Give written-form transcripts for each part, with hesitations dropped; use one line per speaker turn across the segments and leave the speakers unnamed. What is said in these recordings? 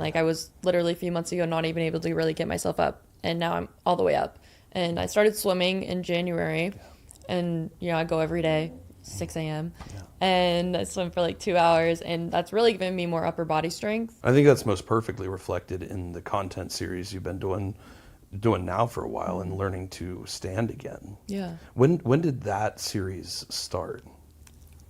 Like I was literally a few months ago not even able to really get myself up, and now I'm all the way up. And I started swimming in January, and I go every day, 6 a.m.
Yeah.
and I swim for like 2 hours, and that's really given me more upper body strength.
I think that's most perfectly reflected in the content series you've been doing now for a while and learning to stand again.
Yeah.
When did that series start?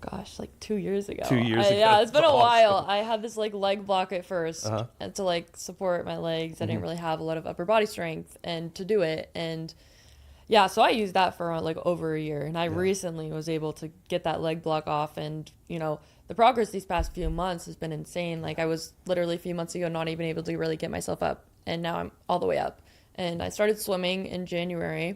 Gosh, like 2 years ago.
2 years ago.
Yeah, it's been a
That's
while.
awesome.
I had this like leg block at 1st,
Uh-huh.
and to like support my legs. I didn't really have a lot of upper body strength and to do it. And yeah, so I used that for like over a year, and I recently was able to get that leg block off. And the progress these past few months has been insane. Like I was literally a few months ago not even able to really get myself up, and now I'm all the way up. And I started swimming in January,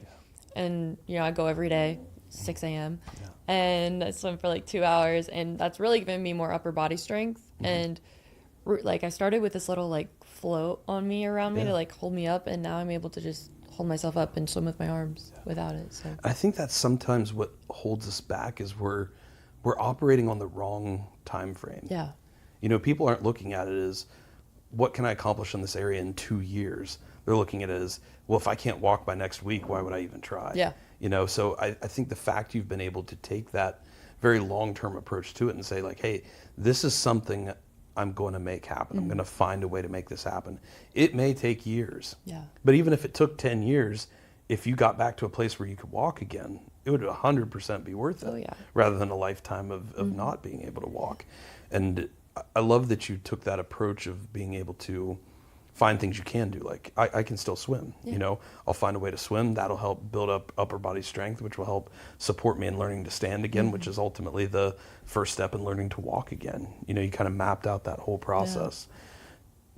and I go every day, 6 a.m. and I swim for like 2 hours, and that's really given me more upper body strength. And like I started with this little like float on me around me to like hold me up, and now I'm able to just hold myself up and swim with my arms without it. So
I think that's sometimes what holds us back is we're operating on the wrong time frame.
yeah.
People aren't looking at it as what can I accomplish in this area in 2 years. They're looking at it as, well, if I can't walk by next week, why would I even try?
Yeah.
So I think the fact you've been able to take that very long-term approach to it and say like, hey, this is something I'm going to make happen. I'm going to find a way to make this happen. It may take years.
Yeah.
But even if it took 10 years, if you got back to a place where you could walk again, it would 100% be worth it.
Oh, yeah.
Rather than a lifetime of not being able to walk. And I love that you took that approach of being able to find things you can do. Like I can still swim, I'll find a way to swim. That'll help build up upper body strength, which will help support me in learning to stand again, which is ultimately the first step in learning to walk again. You kind of mapped out that whole process.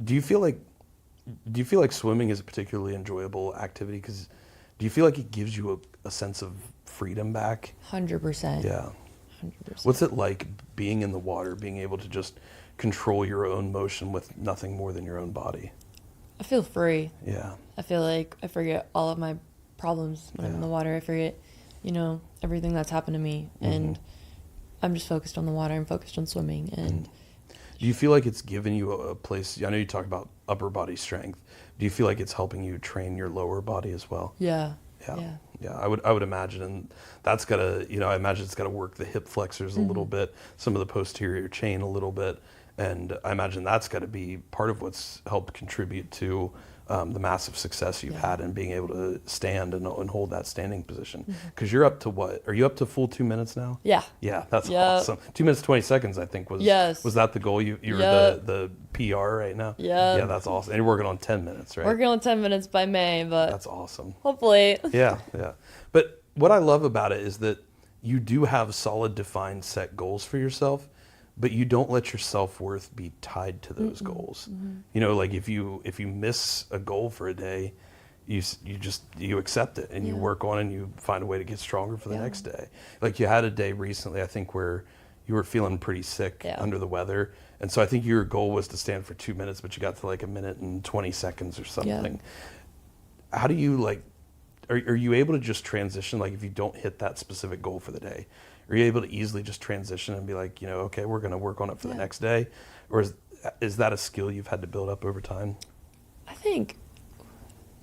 Do you feel like swimming is a particularly enjoyable activity? Because do you feel like it gives you a sense of freedom back?
100%.
Yeah.
100%.
What's it like being in the water, being able to just control your own motion with nothing more than your own body?
I feel free.
Yeah.
I feel like I forget all of my problems when I'm in the water. I forget, everything that's happened to me, and I'm just focused on the water. I'm focused on swimming. And
do you feel like it's given you a place? I know you talk about upper body strength. Do you feel like it's helping you train your lower body as well?
yeah.
I would imagine, and that's gotta, I imagine it's gotta work the hip flexors a little bit, some of the posterior chain a little bit, and I imagine that's gotta be part of what's helped contribute to the massive success you've had in being able to stand and hold that standing position. Because you're up to what? Are you up to full 2 minutes now?
Yeah.
Yeah, that's
Yep.
awesome. 2 minutes 20 seconds, I think was.
Yes.
Was that the goal? You're
Yep.
the PR right now.
Yep.
Yeah, that's awesome. And you're working on 10 minutes, right?
Working on 10 minutes by May, but
That's awesome.
hopefully.
Yeah. But what I love about it is that you do have solid, defined, set goals for yourself, but you don't let your self-worth be tied to those goals. Like if you miss a goal for a day, you accept it and you work on it and you find a way to get stronger for the next day. Like you had a day recently, I think, where you were feeling pretty sick under the weather. And so I think your goal was to stand for 2 minutes, but you got to like 1 minute and 20 seconds or something. How do you are you able to just transition? Like if you don't hit that specific goal for the day, are you able to easily just transition and be like, okay, we're going to work on it for the next day? Or is that a skill you've had to build up over time?
I think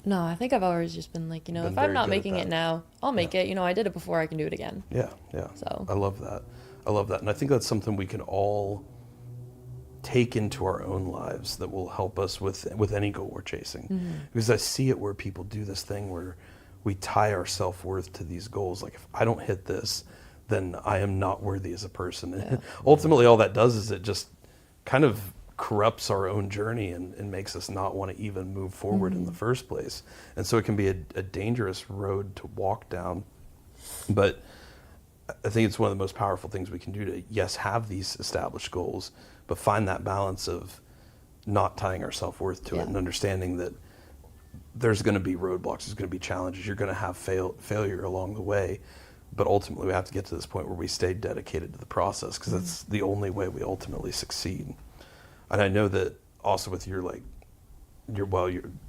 I've always just been like,
Been
if
very
I'm not
good at
making
that.
it now, I'll make it. I did it before, I can do it again.
Yeah.
So.
I love that. And I think that's something we can all take into our own lives that will help us with any goal we're chasing. Because I see it where people do this thing where we tie our self-worth to these goals. Like if I don't hit this, then I am not worthy as a person. And ultimately all that does is it just kind of corrupts our own journey and makes us not want to even move forward in the first place. And so it can be a dangerous road to walk down. But I think it's one of the most powerful things we can do to, yes, have these established goals, but find that balance of not tying our self-worth to it and understanding that there's going to be roadblocks, there's going to be challenges, you're going to have failure along the way. But ultimately we have to get to this point where we stay dedicated to the process, because that's the only way we ultimately succeed. And I know that also with you're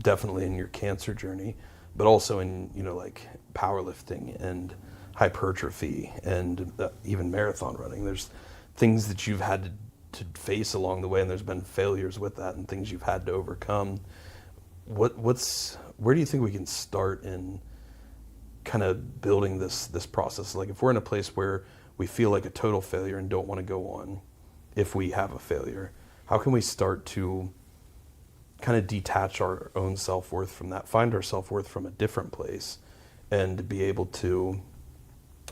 definitely in your cancer journey, but also in, like powerlifting and hypertrophy and even marathon running. There's things that you've had to to face along the way, and there's been failures with that and things you've had to overcome. Where do you think we can start in kind of building this process? Like if we're in a place where we feel like a total failure and don't want to go on, if we have a failure, how can we start to kind of detach our own self-worth from that, find our self-worth from a different place, and be able to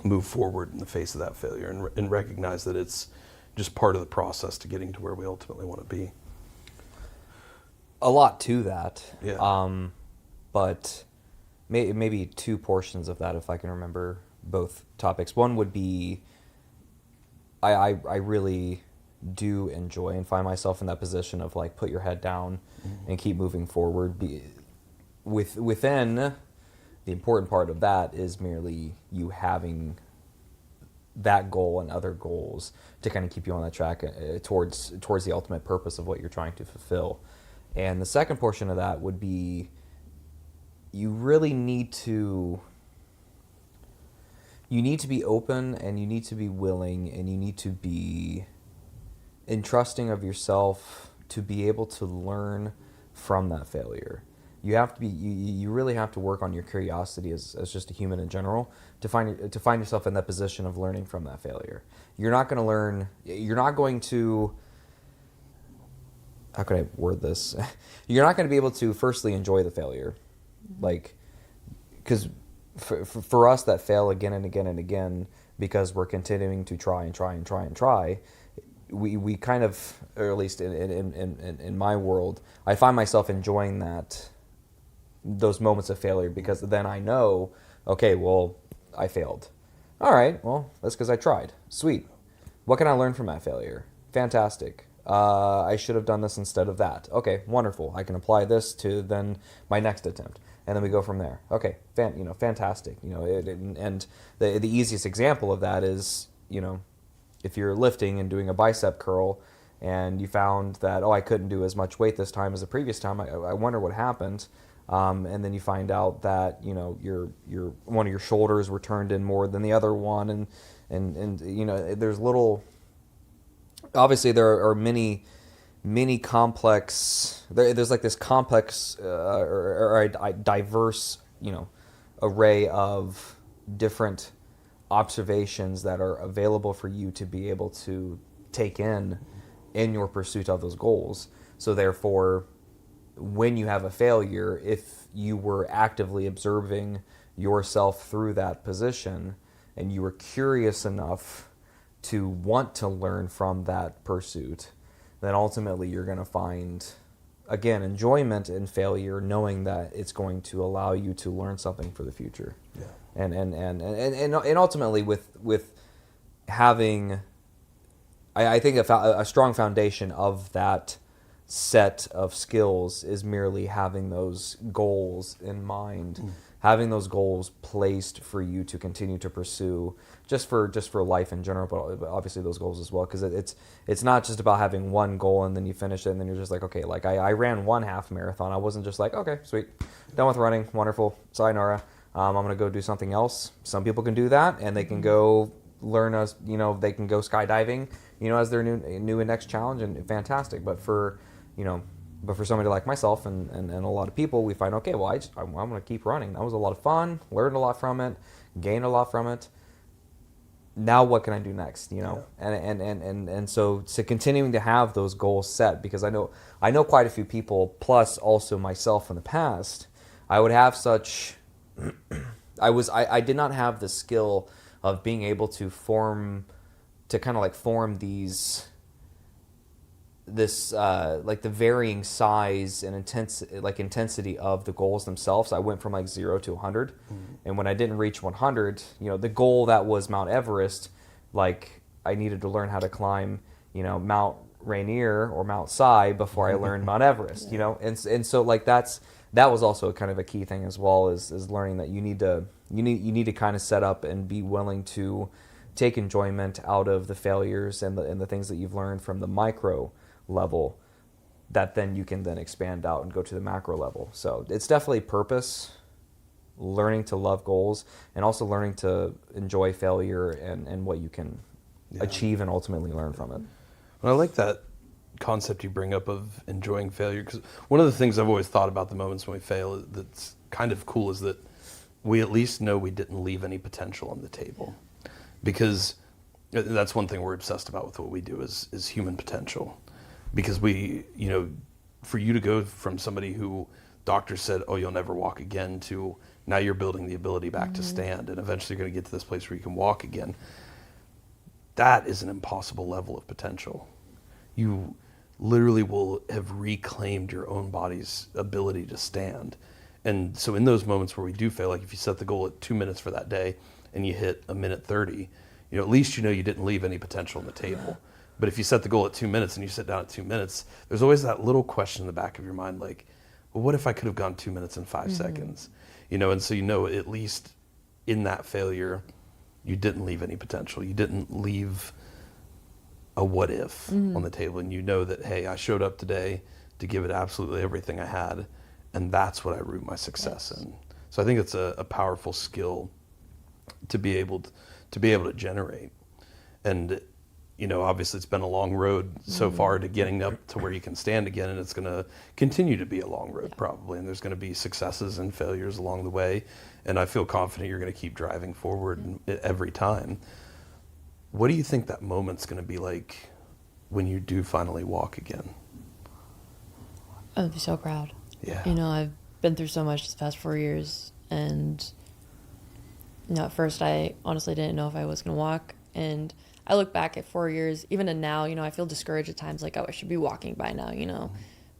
move forward in the face of that failure and recognize that it's just part of the process to getting to where we ultimately want to be?
A lot to that.
Yeah.
But maybe two portions of that, if I can remember both topics. One would be I really do enjoy and find myself in that position of like put your head down and keep moving forward. Within the important part of that is merely you having that goal and other goals to kind of keep you on that track towards the ultimate purpose of what you're trying to fulfill. And the second portion of that would be you really need to be open, and you need to be willing, and you need to be entrusting of yourself to be able to learn from that failure. You have to be you really have to work on your curiosity as just a human in general to find yourself in that position of learning from that failure. You're not going to how could I word this? You're not going to be able to firstly enjoy the failure. Like, because for us that fail again and again and again, because we're continuing to try, we kind of, or at least in my world, I find myself enjoying those moments of failure, because then I know, okay, well, I failed. All right, well, that's because I tried. Sweet. What can I learn from that failure? Fantastic. I should have done this instead of that. Okay, wonderful. I can apply this to then my next attempt, and then we go from there. Okay, fantastic. And the easiest example of that is, if you're lifting and doing a bicep curl, and you found that I couldn't do as much weight this time as the previous time. I wonder what happened. And then you find out that your one of your shoulders were turned in more than the other one, and there's little. Obviously, there are many complex. There's like this complex or a diverse array of different observations that are available for you to be able to take in your pursuit of those goals. So therefore, when you have a failure, if you were actively observing yourself through that position and you were curious enough to want to learn from that pursuit, then ultimately you're going to find, again, enjoyment in failure, knowing that it's going to allow you to learn something for the future.
Yeah.
And ultimately with having, I think a strong foundation of that set of skills is merely having those goals in mind, having those goals placed for you to continue to pursue, just for life in general, but obviously those goals as well, because it's not just about having one goal and then you finish it and then you're just like, okay, like I ran one half marathon. I wasn't just like, okay, sweet, done with running, wonderful, sayonara. I'm gonna go do something else. Some people can do that, and they can go learn they can go skydiving, as their new and next challenge, and fantastic. But for somebody like myself and a lot of people, we find, okay, well, I'm going to keep running. That was a lot of fun, learned a lot from it, gained a lot from it. Now what can I do next,
Yeah.
And so continuing to have those goals set, because I know quite a few people, plus also myself in the past, I would have such, I did not have the skill of being able to form this like the varying size and intensity of the goals themselves. I went from like 0 to 100, and when I didn't reach 100, the goal that was Mount Everest, like I needed to learn how to climb, Mount Rainier or Mount Si before I learned Mount Everest, and so like that was also kind of a key thing as well, is learning that you need to kind of set up and be willing to take enjoyment out of the failures and the things that you've learned from the micro level, that then you can then expand out and go to the macro level. So it's definitely purpose, learning to love goals, and also learning to enjoy failure and what you can achieve and ultimately learn from it.
And I like that concept you bring up of enjoying failure, because one of the things I've always thought about the moments when we fail that's kind of cool is that we at least know we didn't leave any potential on the table. Because that's one thing we're obsessed about with what we do is human potential. Because we, for you to go from somebody who doctors said, oh, you'll never walk again, to now you're building the ability back to stand, and eventually you're going to get to this place where you can walk again. That is an impossible level of potential. You literally will have reclaimed your own body's ability to stand. And so in those moments where we do fail, like if you set the goal at 2 minutes for that day and you hit 1:30, at least you didn't leave any potential on the table. But if you set the goal at 2 minutes and you sit down at 2 minutes, there's always that little question in the back of your mind, like, well, what if I could have gone 2 minutes and 5 seconds? And so at least in that failure, you didn't leave any potential. You didn't leave a what if on the table. And you know that, hey, I showed up today to give it absolutely everything I had, and that's what I root my success in. So I think it's a powerful skill to be able to generate. And obviously it's been a long road so far to getting up to where you can stand again, and it's going to continue to be a long road probably, and there's going to be successes and failures along the way, and I feel confident you're going to keep driving forward every time. What do you think that moment's going to be like when you do finally walk again?
I'd be so proud.
Yeah.
I've been through so much this past 4 years, and at first I honestly didn't know if I was going to walk, and I look back at 4 years, even in now, I feel discouraged at times, like, oh, I should be walking by now,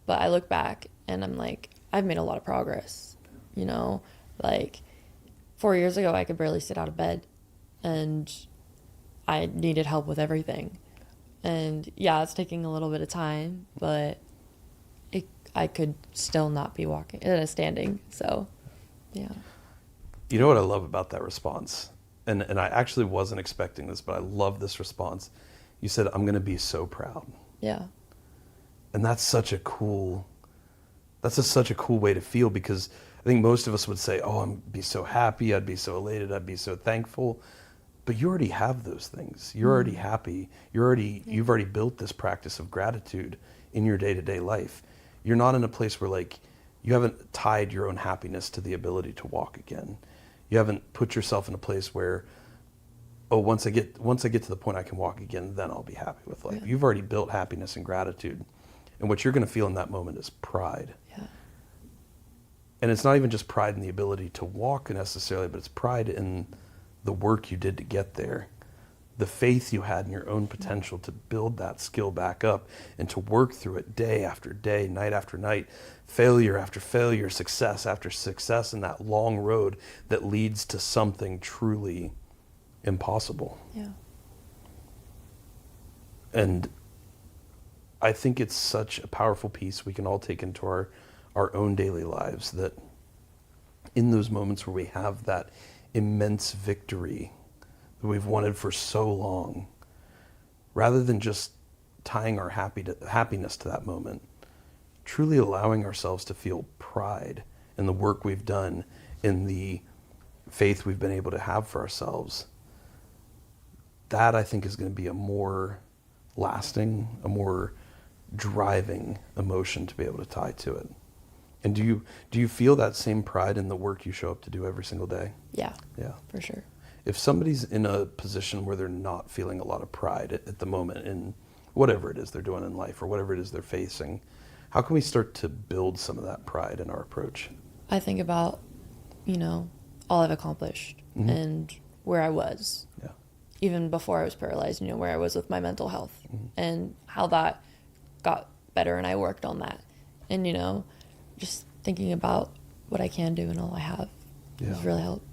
But I look back and I'm like, I've made a lot of progress, like 4 years ago, I could barely sit out of bed, and I needed help with everything. And yeah, it's taking a little bit of time, but I could still not be standing. So, yeah.
You know what I love about that response? And I actually wasn't expecting this, but I love this response. You said, I'm going to be so proud.
Yeah.
And that's such a cool way to feel, because I think most of us would say, oh, I'd be so happy, I'd be so elated, I'd be so thankful. But you already have those things. You're already happy. You've already built this practice of gratitude in your day-to-day life. You're not in a place where, like, you haven't tied your own happiness to the ability to walk again. You haven't put yourself in a place where, oh, once I get to the point I can walk again, then I'll be happy with life. Yeah. You've already built happiness and gratitude. And what you're going to feel in that moment is pride.
Yeah.
And it's not even just pride in the ability to walk necessarily, but it's pride in the work you did to get there. The faith you had in your own potential to build that skill back up and to work through it day after day, night after night, failure after failure, success after success, in that long road that leads to something truly impossible.
Yeah.
And I think it's such a powerful piece we can all take into our own daily lives, that in those moments where we have that immense victory that we've wanted for so long, rather than just tying our happiness to that moment, truly allowing ourselves to feel pride in the work we've done, in the faith we've been able to have for ourselves. That, I think, is going to be a more lasting, a more driving emotion to be able to tie to it. And do you feel that same pride in the work you show up to do every single day?
Yeah.
Yeah.
For sure.
If somebody's in a position where they're not feeling a lot of pride at the moment in whatever it is they're doing in life or whatever it is they're facing, how can we start to build some of that pride in our approach?
I think about, all I've accomplished and where I was.
Yeah.
Even before I was paralyzed, where I was with my mental health and how that got better, and I worked on that. And, just thinking about what I can do and all I have has really helped.